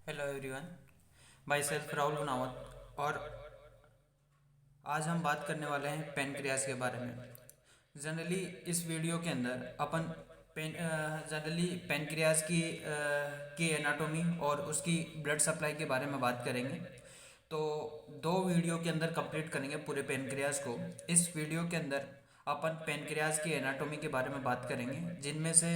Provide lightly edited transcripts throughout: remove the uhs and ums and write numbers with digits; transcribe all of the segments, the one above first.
Hello everyone. My self Rahul Gunawat. और आज हम बात करने वाले हैं पेनक्रियाज के बारे में। जनरली इस वीडियो के अंदर अपन जनरली पेनक्रियाज की एनाटोमी और उसकी ब्लड सप्लाई के बारे में बात करेंगे। तो दो वीडियो के अंदर कंप्लीट करेंगे पूरे पेनक्रियाज को। इस वीडियो के अंदर अपन पेनक्रियाज की एनाटोमी के बारे में बात करेंगे, जिनमें से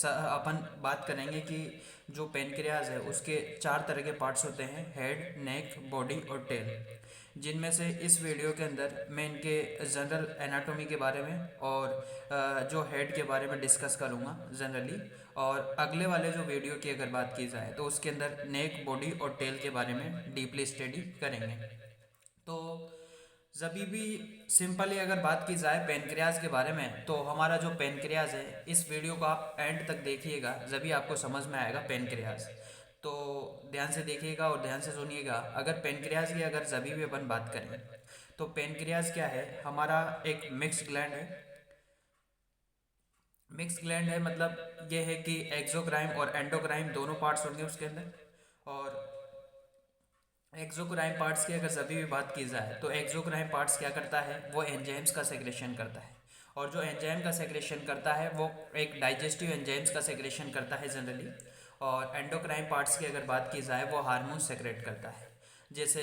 अपन बात करेंगे कि जो पेनक्रियाज है उसके चार तरह के पार्ट्स होते हैं: हेड, नेक, बॉडी और टेल। जिनमें से इस वीडियो के अंदर मैं इनके जनरल एनाटॉमी के बारे में और जो हेड के बारे में डिस्कस करूँगा जनरली। और अगले वाले जो वीडियो की अगर बात की जाए तो उसके अंदर नेक, बॉडी और टेल के बारे में डीपली स्टडी करेंगे। तो जभी भी सिंपली अगर बात की जाए पेनक्रियाज के बारे में, तो हमारा जो पेनक्रियाज है, इस वीडियो को आप एंड तक देखिएगा, जभी आपको समझ में आएगा पेनक्रियाज। तो ध्यान से देखिएगा और ध्यान से सुनिएगा। अगर पेनक्रियाज की अगर जभी भी अपन बात करें तो पेनक्रियाज क्या है? हमारा एक मिक्स ग्लैंड है। मिक्स ग्लैंड है मतलब ये है कि एक्सोक्राइन और एंडोक्राइन दोनों पार्ट्स होंगे उसके अंदर। और एक्सोक्राइन पार्ट्स की अगर सभी भी बात की जाए तो एक्सोक्राइन पार्ट्स क्या करता है? वो एंजाइम्स का सेक्रेशन करता है। और जो एंजाइम का सेक्रेशन करता है वो एक डाइजेस्टिव एंजाइम्स का सेक्रेशन करता है जनरली। और एंडोक्राइन पार्ट्स की अगर बात की जाए वो हार्मोन सेक्रेट करता है। जैसे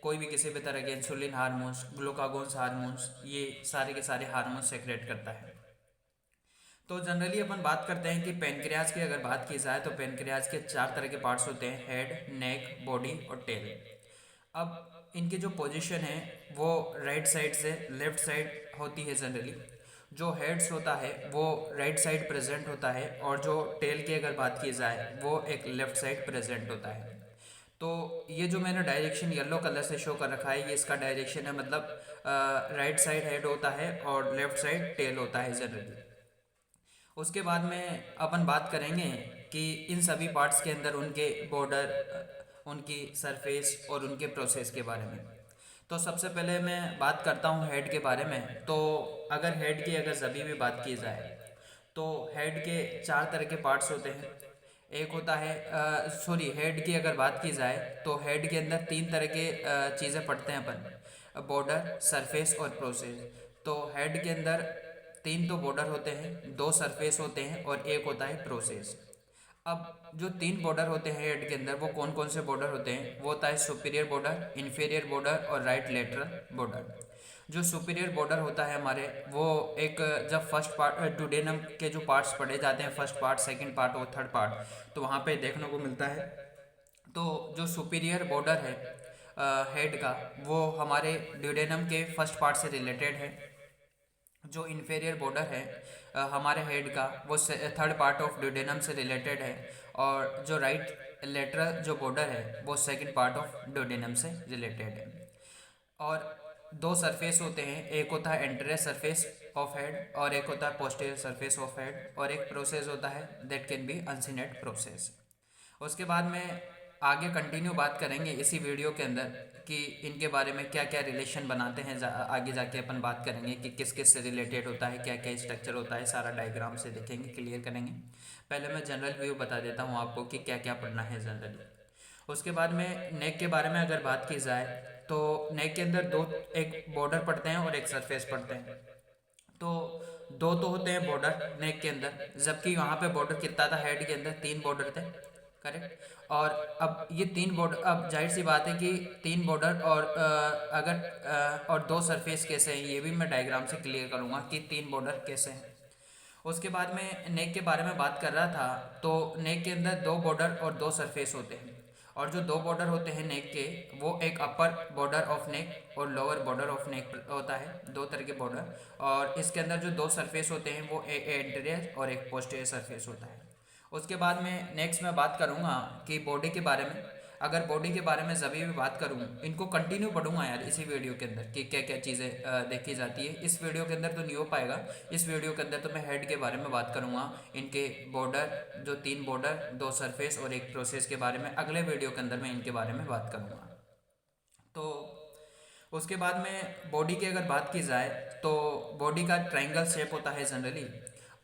कोई भी किसी भी तरह के इंसुलिन हार्मोन्स, ग्लूकागोन्स हार्मोन्स, ये सारे के सारे हार्मोन्स सेक्रेट करता है। तो जनरली अपन बात करते हैं कि पेनक्रियाज की अगर बात की जाए तो पेनक्रियाज के चार तरह के पार्ट्स होते हैं: हेड, नेक, बॉडी और टेल। अब इनकी जो पोजीशन है वो राइट साइड से लेफ्ट साइड होती है जनरली। जो हेड्स होता है वो राइट साइड प्रेजेंट होता है, और जो टेल की अगर बात की जाए वो एक लेफ्ट साइड प्रेजेंट होता है। तो ये जो मैंने डायरेक्शन येलो कलर से शो कर रखा है, ये इसका डायरेक्शन है, मतलब राइट साइड हेड होता है और लेफ्ट साइड टेल होता है जनरली। उसके बाद में अपन बात करेंगे कि इन सभी पार्ट्स के अंदर उनके बॉर्डर, उनकी सरफेस और उनके प्रोसेस के बारे में। तो सबसे पहले मैं बात करता हूँ हेड के बारे में। तो अगर हेड की अगर सभी भी बात की जाए तो हेड के चार तरह के पार्ट्स होते हैं। एक होता है हेड की अगर बात की जाए तो हेड के अंदर तीन तरह के चीज़ें पढ़ते हैं अपन: बॉर्डर, सरफेस और प्रोसेस। तो हेड के अंदर तीन तो बॉर्डर होते हैं, दो सरफेस होते हैं और एक होता है प्रोसेस। अब जो तीन बॉर्डर होते हैं हेड के अंदर, वो कौन कौन से बॉर्डर होते हैं? वो होता है सुपीरियर बॉर्डर, इन्फीरियर बॉर्डर और राइट लेटरल बॉर्डर। जो सुपीरियर बॉर्डर होता है हमारे, वो एक जब फर्स्ट पार्ट डुडेनम के जो पार्ट्स पढ़े जाते हैं, फर्स्ट पार्ट, सेकंड पार्ट और थर्ड पार्ट, तो वहाँ पे देखने को मिलता है। तो जो सुपीरियर बॉर्डर है हेड का, वो हमारे ड्यूडेनम के फर्स्ट पार्ट से रिलेटेड है। जो इन्फेरियर बॉर्डर है हमारे हेड का, वो थर्ड पार्ट ऑफ ड्यूडेनम से रिलेटेड है। और जो राइट लेटरल जो बॉर्डर है वो सेकंड पार्ट ऑफ ड्यूडेनम से रिलेटेड है। और दो सरफेस होते हैं, एक होता है एंटेरियर सरफेस ऑफ हेड और एक होता है पोस्टीरियर सरफेस ऑफ हेड। और एक प्रोसेस होता है that can be uncinate process. उसके बाद में आगे कंटिन्यू बात करेंगे इसी वीडियो के अंदर कि इनके बारे में क्या क्या रिलेशन बनाते हैं। आगे जाके अपन बात करेंगे कि किस किस से रिलेटेड होता है, क्या क्या स्ट्रक्चर होता है, सारा डायग्राम से देखेंगे, क्लियर करेंगे। पहले मैं जनरल व्यू बता देता हूँ आपको कि क्या क्या पढ़ना है जनरली। उसके बाद में नेक के बारे में अगर बात की जाए तो नेक के अंदर दो, एक बॉर्डर पढ़ते हैं और एक सरफेस पढ़ते हैं। तो दो तो होते हैं बॉर्डर नेक के अंदर, जबकि वहाँ पे बॉर्डर कितना था? हेड के अंदर तीन बॉर्डर थे, करेक्ट। और अब ये तीन बॉर्डर, अब जाहिर सी बात है कि तीन बॉर्डर और और दो सरफेस कैसे हैं, ये भी मैं डायग्राम से क्लियर करूँगा कि तीन बॉर्डर कैसे हैं। उसके बाद में नेक के बारे में बात कर रहा था। तो नेक के अंदर दो बॉर्डर और दो सरफेस होते हैं। और जो दो बॉर्डर होते हैं नेक के, वो एक अपर बॉर्डर ऑफ नेक और लोअर बॉर्डर ऑफ नेक होता है, दो तरह के बॉर्डर। और इसके अंदर जो दो सरफेस होते हैं वो एक एंटीरियर और एक पोस्टीरियर सरफेस होता है। उसके बाद में नेक्स्ट मैं बात करूँगा कि बॉडी के बारे में। अगर बॉडी के बारे में जभी भी बात करूँ, इनको कंटिन्यू पढ़ूंगा यार इसी वीडियो के अंदर कि क्या क्या चीज़ें देखी जाती है। इस वीडियो के अंदर तो नहीं हो पाएगा। इस वीडियो के अंदर तो मैं हेड के बारे में बात करूँगा, इनके बॉर्डर, जो तीन बॉर्डर, दो सरफेस और एक प्रोसेस के बारे में अगले वीडियो के अंदर मैं इनके बारे में बात करूँगा। तो उसके बाद में बॉडी की अगर बात की जाए तो बॉडी का ट्रायंगल शेप होता है जनरली।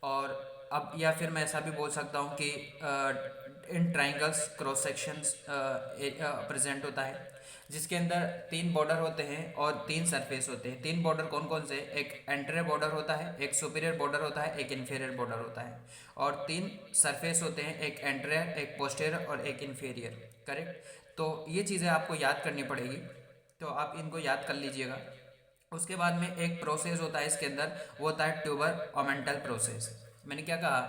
और अब या फिर मैं ऐसा भी बोल सकता हूँ कि इन ट्राइंगल्स क्रॉस सेक्शंस प्रेजेंट होता है, जिसके अंदर 3 बॉर्डर होते हैं और 3 सरफेस होते हैं। 3 बॉर्डर कौन कौन से? एक एंटीरियर बॉर्डर होता है, एक सुपीरियर बॉर्डर होता है, एक इन्फीरियर बॉर्डर होता है, और 3 सरफेस होते हैं, एक एंटीरियर, एक पोस्टीरियर और एक इन्फीरियर। करेक्ट। तो ये चीज़ें आपको याद करनी पड़ेगी, तो आप इनको याद कर लीजिएगा। उसके बाद में एक प्रोसेस होता है इसके अंदर, वो होता है ट्यूबर ओमेंटल प्रोसेस। मैंने क्या कहा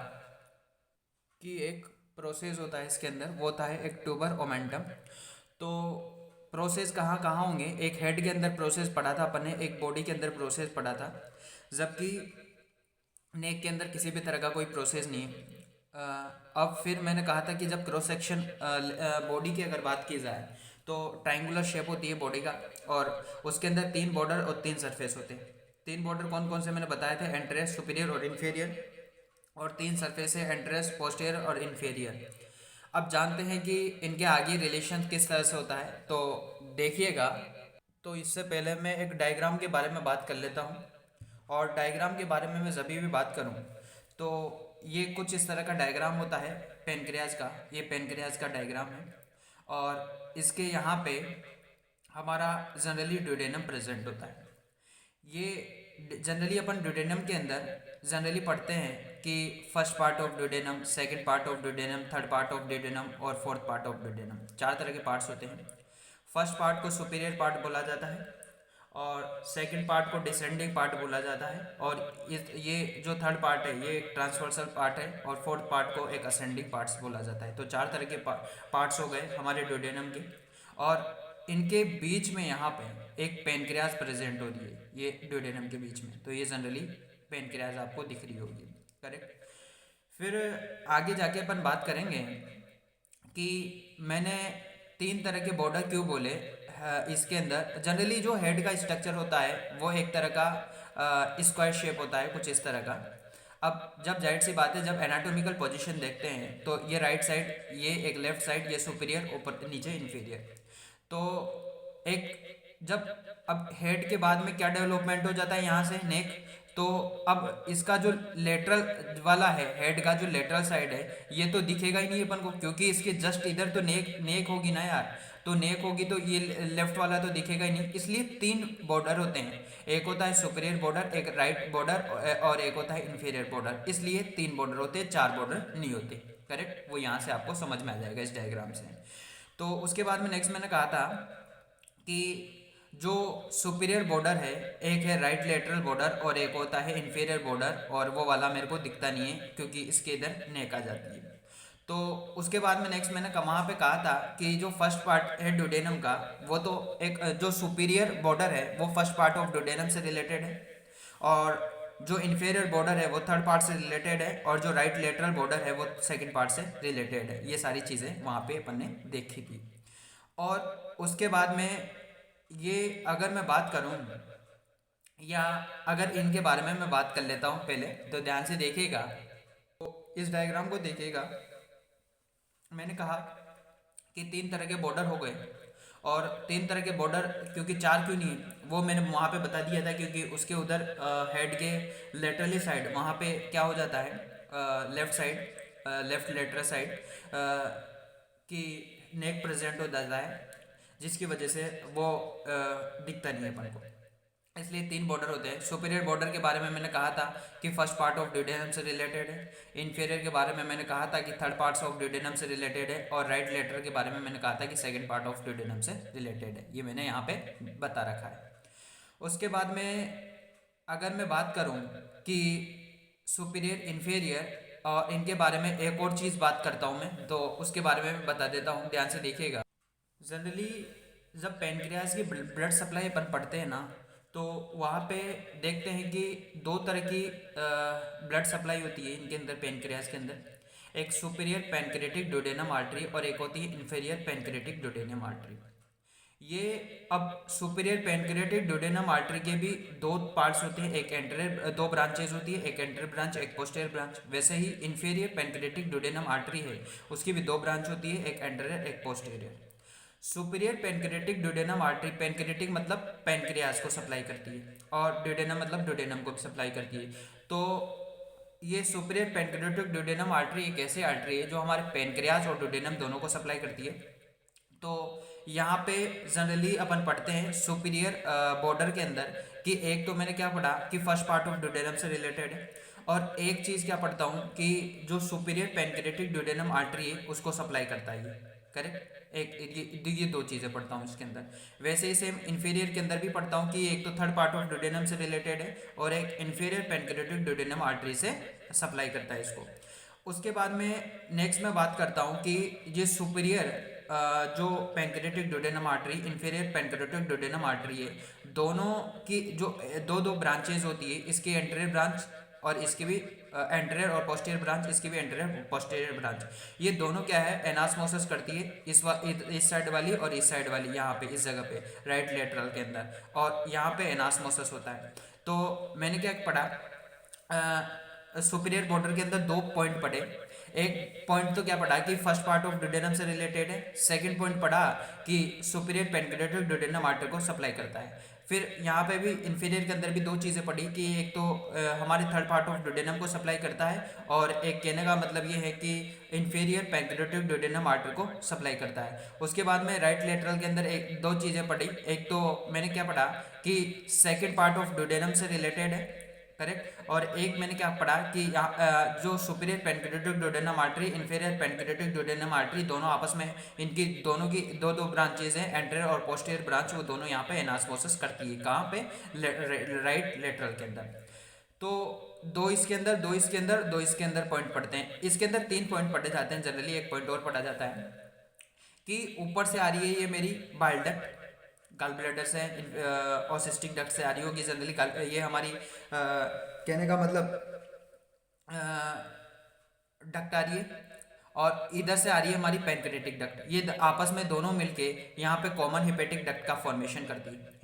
कि एक प्रोसेस होता है इसके अंदर, वो होता है एक ट्यूबर ओमेंटम। तो प्रोसेस कहाँ कहाँ होंगे? एक हेड के अंदर प्रोसेस पढ़ा था अपन ने, एक बॉडी के अंदर प्रोसेस पढ़ा था, जबकि नेक के अंदर किसी भी तरह का कोई प्रोसेस नहीं है। अब फिर मैंने कहा था कि जब क्रॉस सेक्शन बॉडी की अगर बात की जाए तो ट्राइंगुलर शेप होती है बॉडी का, और उसके अंदर 3 बॉर्डर और 3 सरफेस होते हैं। 3 बॉर्डर कौन कौन से मैंने बताए थे? एंट्रेस, सुपीरियर और इन्फीरियर, और 3 सरफेस है, एंट्रेस, पोस्टीरियर और इन्फीरियर। अब जानते हैं कि इनके आगे रिलेशन किस तरह से होता है, तो देखिएगा। तो इससे पहले मैं एक डायग्राम के बारे में बात कर लेता हूँ, और डायग्राम के बारे में मैं जब भी बात करूँ तो ये कुछ इस तरह का डायग्राम होता है पेनक्रियाज का। ये पेनक्रियाज का डायग्राम है, और इसके यहाँ पे हमारा जनरली ड्यूडेनम प्रेजेंट होता है। ये जनरली अपन ड्यूडेनम के अंदर जनरली पढ़ते हैं कि first part of duodenum, second part of duodenum, third part of duodenum और फोर्थ पार्ट ऑफ ड्यूडेनम। 4 तरह के पार्ट्स होते हैं। फर्स्ट पार्ट को सुपीरियर पार्ट बोला जाता है, और सेकंड पार्ट को डिसेंडिंग पार्ट बोला जाता है, और ये जो थर्ड पार्ट है ये एक ट्रांसवर्सल पार्ट है, और फोर्थ पार्ट को एक असेंडिंग पार्ट्स बोला जाता है। तो 4 तरह के पार्ट्स हो गए हमारे ड्यूडेनम के, और इनके बीच में यहाँ पे एक पेनक्रियाज प्रेजेंट हो रही है, ये ड्यूडेनम के बीच में। तो ये जनरली पेनक्रियाज आपको दिख रही होगी। करेक्ट। फिर आगे जाके अपन बात करेंगे कि मैंने 3 तरह के बॉर्डर क्यों बोले। इसके अंदर जनरली जो हेड का स्ट्रक्चर होता है वो एक तरह का स्क्वायर शेप होता है, कुछ इस तरह का। अब जब जाहिर सी बात है, जब एनाटॉमिकल पोजीशन देखते हैं तो ये राइट साइड, ये एक लेफ्ट साइड, ये सुपीरियर, ऊपर नीचे इन्फीरियर। तो एक जब अब हेड के बाद में क्या डेवलपमेंट हो जाता है यहाँ से नेक, तो अब इसका जो लेटरल वाला है, हेड का जो लेटरल साइड है, ये तो दिखेगा ही नहीं अपन को, क्योंकि इसके जस्ट इधर तो नेक नेक होगी ना यार। तो नेक होगी तो ये लेफ्ट वाला तो दिखेगा ही नहीं, इसलिए 3 बॉर्डर होते हैं। एक होता है सुपीरियर बॉर्डर, एक राइट बॉर्डर, और एक होता है इन्फीरियर बॉर्डर। इसलिए 3 बॉर्डर होते हैं, 4 बॉर्डर नहीं होते। करेक्ट। वो यहाँ से आपको समझ में आ जाएगा इस डायग्राम से। तो उसके बाद में नेक्स्ट मैंने कहा था कि जो सुपीरियर बॉर्डर है, एक है राइट लेटरल बॉर्डर और एक होता है इन्फीरियर बॉर्डर, और वो वाला मेरे को दिखता नहीं है क्योंकि इसके इधर नेक आ जाती है। तो उसके बाद में नेक्स्ट मैंने वहाँ पे कहा था कि जो फर्स्ट पार्ट है ड्यूडेनम का, वो तो एक जो सुपीरियर बॉर्डर है वो फर्स्ट पार्ट ऑफ ड्यूडेनम से रिलेटेड है, और जो इन्फीरियर बॉर्डर है वो थर्ड पार्ट से रिलेटेड है, और जो राइट लेटरल बॉर्डर है वो सेकंड पार्ट से रिलेटेड है। ये सारी चीज़ें वहाँ पे अपन ने देखी थी। और उसके बाद में ये अगर मैं बात करूँ, या अगर इनके बारे में मैं बात कर लेता हूँ पहले, तो ध्यान से देखिएगा। तो इस डायग्राम को देखिएगा। मैंने कहा कि 3 तरह के बॉर्डर हो गए, और 3 तरह के बॉर्डर क्योंकि 4 क्यों नहीं है वो मैंने वहाँ पे बता दिया था, क्योंकि उसके उधर हेड के लेटरली साइड वहाँ पे क्या हो जाता है, left side, left lateral side की नेक प्रेजेंट हो जाता है, जिसकी वजह से वो दिखता नहीं है अपन को। इसलिए 3 बॉर्डर होते हैं। सुपीरियर बॉर्डर के बारे में मैंने कहा था कि फर्स्ट पार्ट ऑफ ड्यूडेनम से रिलेटेड है, इन्फीरियर के बारे में मैंने कहा था कि थर्ड पार्ट्स ऑफ ड्यूडेनम से रिलेटेड है, और राइट लेटरल के बारे में मैंने कहा था कि सेकंड पार्ट ऑफ ड्यूडेनम से रिलेटेड है। ये मैंने यहाँ पे बता रखा है। उसके बाद में अगर मैं बात करूँ कि सुपीरियर इन्फीरियर और इनके बारे में एक और चीज़ बात करता हूँ मैं, तो उसके बारे में मैं बता देता हूँ, ध्यान से देखिएगा। जनरली जब पेनक्रियाज की ब्लड सप्लाई अपन पढ़ते हैं ना, तो वहाँ पे देखते हैं कि 2 तरह की ब्लड सप्लाई होती है इनके अंदर, पेनक्रियाज के अंदर। एक सुपीरियर पेनक्रेटिक ड्यूडेनम आर्टरी और एक होती है इन्फीरियर पेनक्रेटिक ड्यूडेनम आर्टरी। ये अब सुपीरियर पेनक्रेटिक ड्यूडेनम आर्टरी के भी 2 पार्ट्स होते हैं, एक एंटीरियर, 2 ब्रांचेज होती है, एक एंटीरियर ब्रांच एक पोस्टीरियर ब्रांच। वैसे ही इन्फीरियर पेनक्रेटिक ड्यूडेनम आर्टरी है, उसकी भी 2 ब्रांच होती है, एक एंटीरियर एक posterior. Superior pancreatic duodenum artery, pancreatic मतलब पेनक्रियाज को सप्लाई करती है, और ड्यूडेनम मतलब ड्यूडेनम को सप्लाई करती है। तो ये सुपीरियर पेनक्रियाटिक ड्यूडेनम आर्टरी एक ऐसी आर्टरी है जो हमारे पेनक्रियाज और ड्यूडेनम दोनों को सप्लाई करती है। तो यहाँ पे जनरली अपन पढ़ते हैं सुपीरियर बॉर्डर के अंदर कि एक तो मैंने क्या पढ़ा कि फर्स्ट पार्ट ऑफ ड्यूडेनम से रिलेटेड है, और एक चीज़ क्या पढ़ता हूँ कि जो सुपीरियर पेनक्रियाटिक ड्यूडेनम आर्टरी है उसको सप्लाई करता है ये। करेक्ट। ये दो चीज़ें पढ़ता हूँ इसके अंदर। वैसे ही सेम इन्फीरियर के अंदर भी पढ़ता हूँ कि एक तो थर्ड पार्ट ऑफ ड्यूडेनम से रिलेटेड है और एक इन्फीरियर पेनक्रियाटिक ड्यूडेनम आर्टरी से सप्लाई करता है इसको। उसके बाद में नेक्स्ट मैं बात करता हूँ कि ये सुपीरियर जो pancreatic duodenum artery, inferior pancreatic duodenum artery है, दोनों की जो दो दो ब्रांचेज होती है, इसकी एंटीरियर ब्रांच और इसकी भी एंटीरियर और पोस्टीरियर ब्रांच, इसकी भी एंटीरियर पोस्टीरियर ब्रांच, ये दोनों क्या है एनास्मोसिस करती है इस साइड वाली और इस साइड वाली, यहाँ पे इस जगह पे राइट लेटरल के अंदर, और यहाँ पे एनास्मोसिस होता है। तो मैंने क्या पढ़ा सुपीरियर बॉर्डर के अंदर दो पॉइंट पढ़े। एक पॉइंट तो क्या पढ़ा कि फर्स्ट पार्ट ऑफ ड्यूडेनम से रिलेटेड है, सेकंड पॉइंट पढ़ा कि सुपीरियर पेनक्रियाटिक ड्यूडेनम आर्टरी को सप्लाई करता है। फिर यहाँ पे भी इन्फीरियर के अंदर भी दो चीज़ें पढ़ी कि एक तो हमारे थर्ड पार्ट ऑफ ड्यूडेनम को सप्लाई करता है, और एक कहने का मतलब ये है कि इन्फीरियर पेनक्रियाटिक ड्यूडेनम आर्टरी को सप्लाई करता है। उसके बाद में राइट लेटरल के अंदर एक दो चीज़ें पढ़ी। एक तो मैंने क्या पढ़ा कि सेकेंड पार्ट ऑफ ड्यूडेनम से रिलेटेड है, करेक्ट, और एक मैंने क्या पढ़ा कि जो superior pancreatic duodenum artery, inferior pancreatic duodenum artery दोनों आपस में, इनकी दोनों की दो दो ब्रांचेज हैं, एंटीरियर और पोस्टीरियर ब्रांच, वो दोनों यहाँ पे एनास्मोसिस करती है। कहाँ पे? राइट लेटरल के अंदर। तो दो इसके अंदर, दो इसके अंदर, दो इसके अंदर पॉइंट पढ़ते हैं। इसके अंदर तीन पॉइंट पढ़े जाते हैं जनरली, एक पॉइंट और पढ़ा जाता है कि ऊपर से आ रही है ये मेरी बाइल डक्ट, गॉल ब्लैडर से और सिस्टिक डक्ट से आ रही होगी जनरली। ये हमारी कहने का मतलब डक्ट आ रही है, और इधर से आ रही है हमारी पेनक्रियाटिक डक्ट। ये आपस में दोनों मिलके यहाँ पे कॉमन हेपेटिक डक्ट का फॉर्मेशन करती है।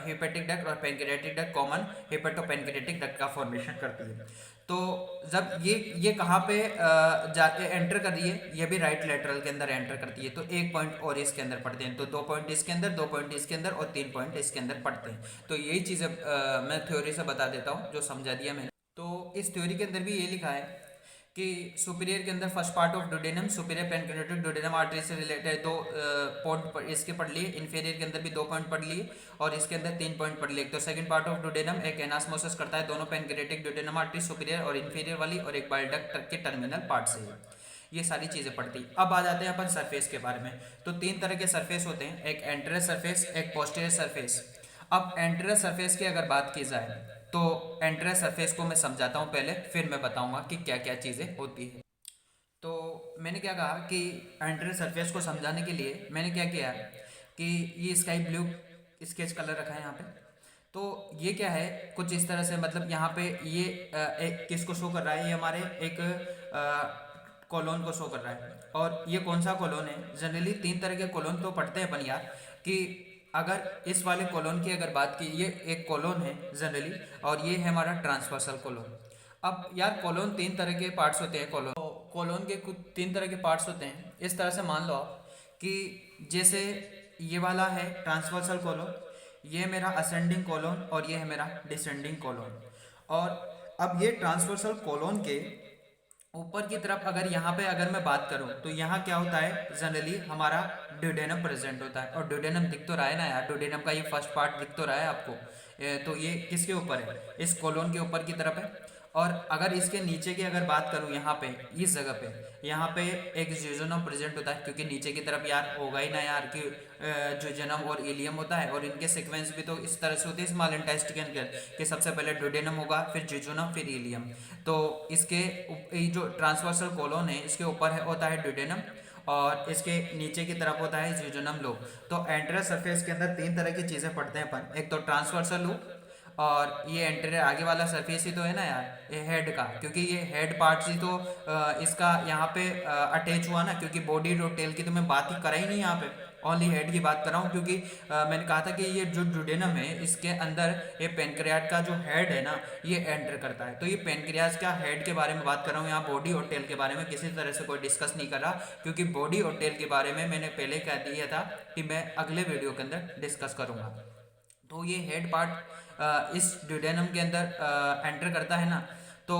हेपेटिक डक्ट और pancreatic duct common hepato pancreatic duct का फॉर्मेशन करती है। तो जब ये कहाँ पे जाके एंटर कर रही है, ये भी राइट लेटरल के अंदर एंटर करती है। तो एक पॉइंट और इसके अंदर पढ़ते हैं, तो दो पॉइंट इसके अंदर, दो पॉइंट इसके अंदर और तीन पॉइंट इसके अंदर पढ़ते हैं। तो यही चीज़ें मैं थ्योरी से बता देता हूँ जो समझा दिया मैंने। तो इस थ्योरी के अंदर भी ये लिखा है कि सुपीरियर के अंदर first part of duodenum, superior pancreatic duodenum artery से रिलेटेड दो पॉइंट इसके पढ़ लिए। इन्फीरियर के अंदर भी दो पॉइंट पढ़ लिए और इसके अंदर तीन पॉइंट पढ़ लिए। एक तो सेकंड पार्ट ऑफ ड्यूडेनम एक एनास्मोसिस करता है दोनों पेनक्रियाटिक ड्यूडेनम आर्टरी, सुपीरियर और इन्फीरियर वाली, और एक बाइल डक्ट के टर्मिनल पार्ट से। ये सारी चीज़ें पढ़ती। अब आ जाते हैं अपन सरफेस के बारे में। तो तीन तरह के सरफेस होते हैं, एक एंटीरियर सरफेस, एक पोस्टीरियर सरफेस। अब एंटीरियर सरफेस की अगर बात की जाए तो एंटीरियर सरफेस को मैं समझाता हूँ पहले, फिर मैं बताऊंगा कि क्या क्या चीज़ें होती है। तो मैंने क्या कहा कि एंटीरियर सरफेस को समझाने के लिए मैंने क्या किया कि ये स्काई ब्लू स्केच कलर रखा है यहाँ पे। तो ये क्या है कुछ इस तरह से, मतलब यहाँ पे ये एक किसको शो कर रहा है, ये हमारे एक कॉलोन को शो कर रहा है। और ये कौन सा कॉलोन है? जनरली तीन तरह के कॉलोन तो पढ़ते हैं अपन यार, कि अगर इस वाले कॉलोन की अगर बात की, ये एक कॉलोन है जनरली, और ये है हमारा ट्रांसवर्सल कॉलोन। अब यार कॉलोन तीन तरह के पार्ट्स होते हैं। कॉलोन के कुछ तीन तरह के पार्ट्स होते हैं। इस तरह से मान लो आप कि जैसे ये वाला है ट्रांसवर्सल कॉलोन, ये मेरा असेंडिंग कॉलोन और ये है मेरा डिसेंडिंग कॉलोन। और अब ये ट्रांसवर्सल कॉलोन के ऊपर की तरफ अगर यहाँ पे अगर मैं बात करूँ तो यहाँ क्या होता है, जनरली हमारा ड्यूडेनम प्रेजेंट होता है। और ड्यूडेनम दिख तो रहा है ना यार, ड्यूडेनम का ये फर्स्ट पार्ट दिख तो रहा है आपको। तो ये किसके ऊपर है? इस कॉलोन के ऊपर की तरफ है। और अगर इसके नीचे की अगर बात करूँ, यहाँ पे इस जगह पे, यहाँ पे एक जियोजेनम प्रेजेंट होता है, क्योंकि नीचे की तरफ यार होगा ही ना यार कि जियोजेनम और इलियम होता है। और इनके सीक्वेंस भी तो इस तरह से होते हैं स्मॉल इंटेस्टाइन के, कि सबसे पहले ड्यूडेनम होगा, फिर जियोजेनम, फिर इलियम। तो इसके जो ट्रांसवर्सल कॉलोन है इसके ऊपर होता है ड्यूडेनम, और इसके नीचे की तरफ होता है जियोजेनम लूप। तो एंटीरियर सरफेस के अंदर तीन तरह की चीज़ें पढ़ते हैं अपन, एक तो ट्रांसवर्सल लूप, और ये एंटीरियर आगे वाला सरफेस ही तो है ना यार, ये हेड का, क्योंकि ये हेड पार्ट ही तो इसका यहाँ पे अटैच हुआ ना, क्योंकि बॉडी और टेल की तो मैं बात ही करा ही नहीं यहाँ पे, ओनली हेड की बात कर रहा हूँ। क्योंकि मैंने कहा था कि ये जो ड्यूडेनम है इसके अंदर ये पेनक्रियाज का जो हेड है ना ये एंटर करता है। तो ये पेनक्रियाज का हेड के बारे में बात कर रहा हूँ, यहाँ बॉडी और टेल के बारे में किसी तरह से कोई डिस्कस नहीं कर रहा, क्योंकि बॉडी और टेल के बारे में मैंने पहले कह दिया था कि मैं अगले वीडियो के अंदर डिस्कस करूँगा। तो ये हेड पार्ट इस ड्यूडेनम के अंदर एंटर करता है ना, तो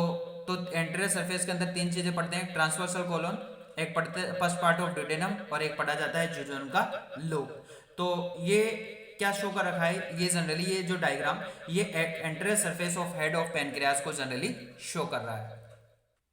तो एंटीरियर सरफेस के अंदर तीन चीजें पढ़ते हैं, ट्रांसवर्सल कॉलोन, एक पढ़ते फर्स्ट पार्ट ऑफ ड्यूडेनम, और एक पढ़ा जाता है जिजोनम का लोब। तो ये क्या शो कर रखा है, ये जनरली ये जो डायग्राम ये anterior surface of head of pancreas को जनरली शो कर रहा है।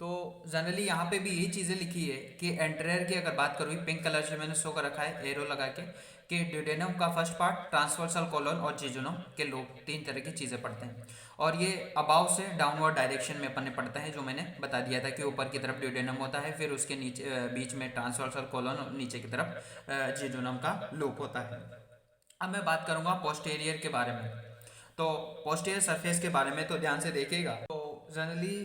तो जनरली यहाँ पे भी यही चीज़ें लिखी है कि एंटीरियर की अगर बात करूँ, पिंक कलर से मैंने शो कर रखा है एरो लगा के, कि ड्यूडेनम का फर्स्ट पार्ट, ट्रांसवर्सल कॉलोन और जिजोनम के लोब, तीन तरह की चीज़ें पढ़ते हैं। और ये अबाव से डाउनवर्ड डायरेक्शन में अपन ने पढ़ता है, जो मैंने बता दिया था कि ऊपर की तरफ ड्यूडेनम होता है, फिर उसके नीचे बीच में ट्रांसवर्सल कॉलोन और नीचे की तरफ जिजोनम का लोब होता है। अब मैं बात करूँगा पोस्टेरियर के बारे में। तो पोस्टेरियर सरफेस के बारे में तो ध्यान से देखिएगा। तो जनरली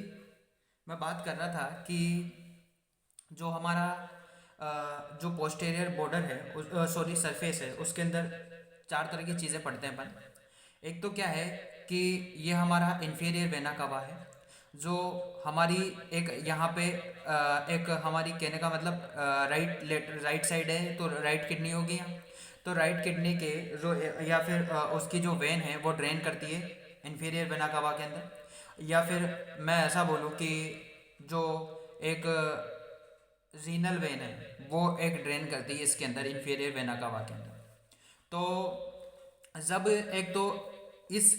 मैं बात कर रहा था कि जो हमारा जो पोस्टेरियर बॉर्डर है, सॉरी सरफेस है, उसके अंदर चार तरह की चीज़ें पढ़ते हैं अपन। एक तो क्या है कि ये हमारा इंफीरियर वेना कवा है, जो हमारी एक यहाँ पे एक हमारी कहने का मतलब राइट साइड है, तो राइट किडनी होगी यहाँ। तो राइट किडनी के जो या फिर उसकी जो वेन है वो ड्रेन करती है इंफीरियर वेना कवा के अंदर। या फिर मैं ऐसा बोलूँ कि जो एक रीनल वेन है वो एक ड्रेन करती है इसके अंदर, इंफीरियर वेना कावा के अंदर। तो जब एक तो इस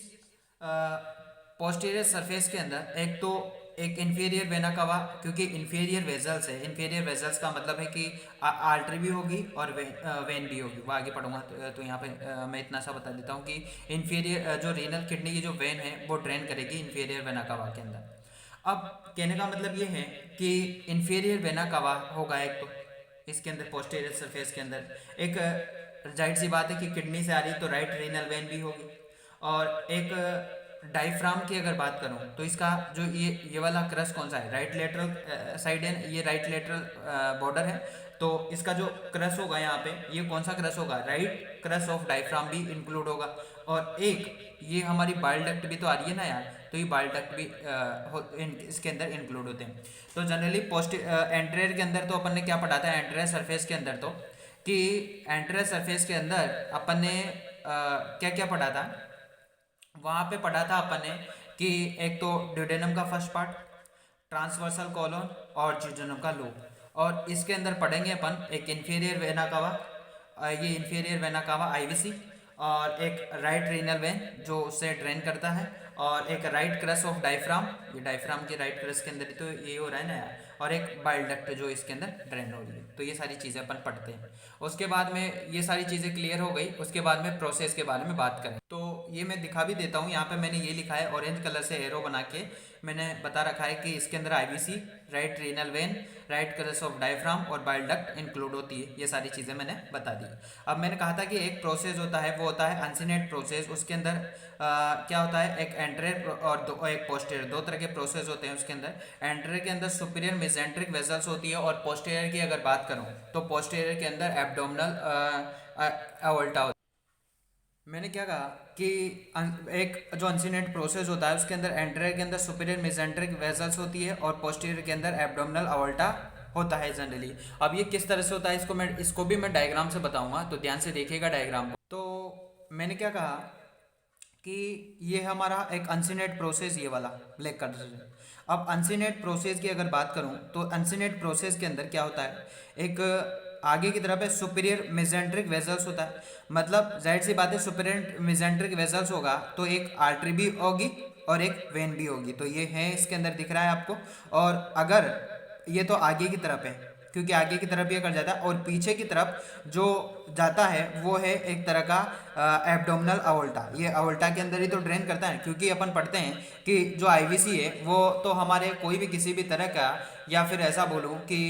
पोस्टीरियर सरफेस के अंदर एक तो एक इंफीरियर वेना कावा, क्योंकि इंफीरियर वेजल्स है, इंफीरियर वेजल्स का मतलब है कि आर्टरी भी होगी और वेन भी होगी, वो आगे पढ़ूंगा। तो यहाँ पे मैं इतना सा बता देता हूँ कि इंफीरियर जो रीनल किडनी की जो वेन है वो ड्रेन करेगी इंफीरियर वेना कावा के अंदर। अब कहने का मतलब ये है कि इंफीरियर वेना कावा होगा एक तो इसके अंदर पोस्टीरियर सरफेस के अंदर, एक जाहिर सी बात है कि किडनी से आ रही तो राइट रीनल वेन भी होगी। और एक डायफ्राम की अगर बात करूं तो इसका जो ये वाला क्रस कौन सा है, राइट लेटरल साइड है, ये राइट लेटरल बॉर्डर है। तो इसका जो क्रस होगा यहाँ पे, ये कौन सा क्रस होगा, राइट क्रस ऑफ डायफ्राम भी इंक्लूड होगा। और एक ये हमारी बाइल डक्ट भी तो आ रही है ना यार, तो ये बाइल डक्ट भी इसके अंदर इंक्लूड होते हैं। तो जनरली पोस्ट एंटीरियर के अंदर तो अपन ने क्या पढ़ा था, एंटीरियर सरफेस के अंदर तो कि एंटीरियर सरफेस के अंदर अपन ने क्या क्या पढ़ा था, वहाँ पे पढ़ा था अपन ने कि एक तो ड्यूडेनम का फर्स्ट पार्ट, ट्रांसवर्सल कॉलोन और जिजोनम का लोब। और इसके अंदर पढ़ेंगे अपन एक इंफीरियर वेना कावा, ये इंफीरियर वेना कावा आईवीसी, और एक राइट रीनल वेन जो उससे ड्रेन करता है, और एक राइट क्रस ऑफ डायफ्राम, ये डायफ्राम के राइट क्रस के अंदर ही तो ये हो रहा है ना यार, और एक बाइल डक्ट जो इसके अंदर ड्रेन हो रही है। तो ये सारी चीज़ें अपन पढ़ते हैं। उसके बाद में ये सारी चीज़ें क्लियर हो गई, उसके बाद में प्रोसेस के बारे में बात करें। तो ये मैं दिखा भी देता हूँ, यहाँ पे मैंने ये लिखा है ऑरेंज कलर से एरो बना के मैंने बता रखा है कि इसके अंदर IVC, right renal vein, right cross of diaphragm और बाइल डक्ट इंक्लूड होती है। ये सारी चीज़ें मैंने बता दी। अब मैंने कहा था कि एक प्रोसेस होता है, वो होता है अनसिनेट प्रोसेस। उसके अंदर क्या होता है, एक एंटीरियर और एक पोस्टीरियर, दो तरह के प्रोसेस होते हैं उसके अंदर। एंटीरियर के अंदर सुपीरियर मेसेंट्रिक वेसल्स होती है, और पोस्टीरियर की अगर बात करूँ तो पोस्टीरियर के अंदर एब्डोमिनल अवल्टा होता है। मैंने क्या कहा कि एक जो अनसिनेट प्रोसेस होता है उसके अंदर एंटीरियर के अंदर सुपीरियर मेसेंट्रिक वेसल्स होती है, और पोस्टीरियर के अंदर एब्डोमिनल अवल्टा होता है जनरली। अब ये किस तरह से होता है इसको भी मैं डायग्राम से बताऊंगा, तो ध्यान से देखिएगा डायग्राम को। तो मैंने क्या कहा कि ये हमारा एक अनसिनेट प्रोसेस, ये वाला ब्लैक कलर से। अब अनसिनेट प्रोसेस की अगर बात करूं तो अनसिनेट प्रोसेस के अंदर क्या होता है, एक आगे की तरफ है सुपीरियर मेसेंट्रिक वेसल्स होता है। मतलब जाहिर सी बात है, सुपीरियर मेसेंट्रिक वेसल्स होगा तो एक आर्टरी भी होगी और एक वेन भी होगी। तो ये है इसके अंदर दिख रहा है आपको। और अगर ये तो आगे की तरफ है, क्योंकि आगे की तरफ ये कर जाता है, और पीछे की तरफ जो जाता है वो है एक तरह का एब्डोमिनल अवल्टा। ये अवल्टा के अंदर ही तो ड्रेन करता है, क्योंकि अपन पढ़ते हैं कि जो आईवीसी है वो तो हमारे कोई भी किसी भी तरह का, या फिर ऐसा बोलूँ कि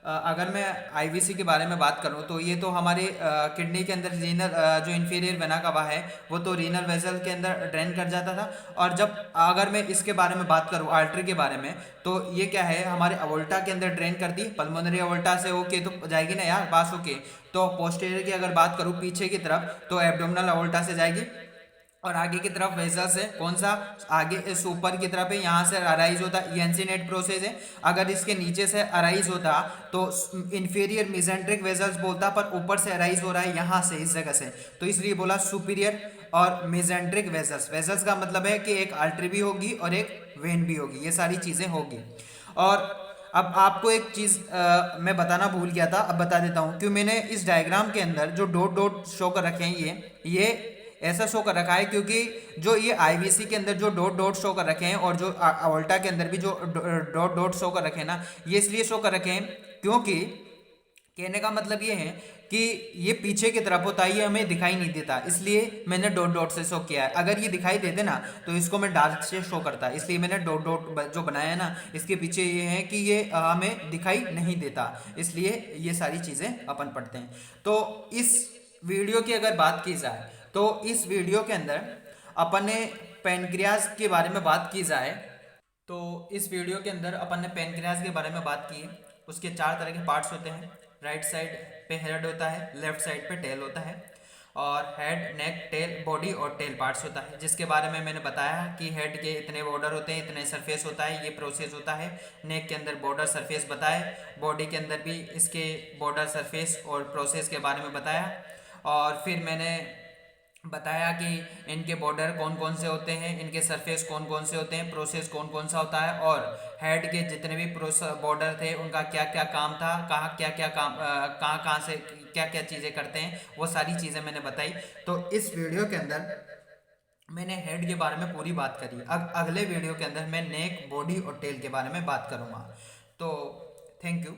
अगर मैं आईवीसी के बारे में बात करूं तो ये तो हमारे किडनी के अंदर रीनल जो इंफीरियर वेना कावा है वो तो रीनल वेसल के अंदर ड्रेन कर जाता था। और जब अगर मैं इसके बारे में बात करूं आर्टरी के बारे में, तो ये क्या है, हमारे अवोल्टा के अंदर ड्रेन करती है, पल्मोनरी अवोल्टा से होके तो जाएगी ना यार, पास होके। तो पोस्टीरियर की अगर बात करूँ पीछे की तरफ, तो एब्डोमिनल अवोल्टा से जाएगी, और आगे की तरफ वेजल्स है, कौन सा, आगे इस ऊपर की तरफ है, यहाँ से अराइज होता है, एंसिनेट प्रोसेस है। अगर इसके नीचे से अराइज होता तो इंफीरियर मिजेंट्रिक वेजल्स बोलता, पर ऊपर से अराइज हो रहा है यहाँ से, इस जगह से, तो इसलिए बोला सुपीरियर और मिजेंट्रिक वेजल्स। वेजल्स का मतलब है कि एक आर्टरी भी होगी और एक वेन भी होगी, ये सारी चीज़ें होगी। और अब आपको एक चीज़ मैं बताना भूल गया था, अब बता देता हूँ, क्यों मैंने इस डायग्राम के अंदर जो डॉट डॉट शो कर रखे हैं, ये ऐसा शो कर रखा है क्योंकि जो ये आईवीसी के अंदर जो डॉट डॉट शो कर रखे हैं और जो अवोल्टा के अंदर भी जो डॉट डॉट शो कर रखे हैं ना, ये इसलिए शो कर रखे हैं क्योंकि कहने का मतलब ये है कि ये पीछे की तरफ होता है, ये हमें दिखाई नहीं देता, इसलिए मैंने डॉट डॉट से शो किया है। अगर ये दिखाई देते ना तो इसको मैं डार्क से शो करता, इसलिए मैंने डॉट डॉट जो बनाया है ना, इसके पीछे ये है कि ये हमें दिखाई नहीं देता, इसलिए ये सारी चीज़ें अपन पढ़ते हैं। तो इस वीडियो की अगर बात की जाए तो इस वीडियो के अंदर अपन ने पेनक्रियाज के बारे में बात की जाए तो इस वीडियो के अंदर अपन ने पेनक्रियाज के बारे में बात की है। उसके 4 तरह के पार्ट्स होते हैं। राइट साइड पे हेड होता है, लेफ्ट साइड पे टेल होता है, और हेड, नेक, टेल, बॉडी और टेल पार्ट्स होता है, जिसके बारे में मैंने बताया कि हेड के इतने बॉर्डर होते हैं, इतने सरफेस होता है, ये प्रोसेस होता है। नेक के अंदर बॉर्डर सरफेस बताए, बॉडी के अंदर भी इसके बॉर्डर सरफेस और प्रोसेस के बारे में बताया। और फिर मैंने बताया कि इनके बॉर्डर कौन कौन से होते हैं, इनके सरफेस कौन कौन से होते हैं, प्रोसेस कौन कौन सा होता है, और हेड के जितने भी बॉर्डर थे उनका क्या क्या काम था, कहाँ क्या क्या काम, कहाँ कहाँ से क्या क्या चीज़ें करते हैं, वो सारी चीज़ें मैंने बताई। तो इस वीडियो के अंदर मैंने हेड के बारे में पूरी बात करी। अब अगले वीडियो के अंदर मैं नेक, बॉडी और टेल के बारे में बात करूँगा। तो थैंक यू।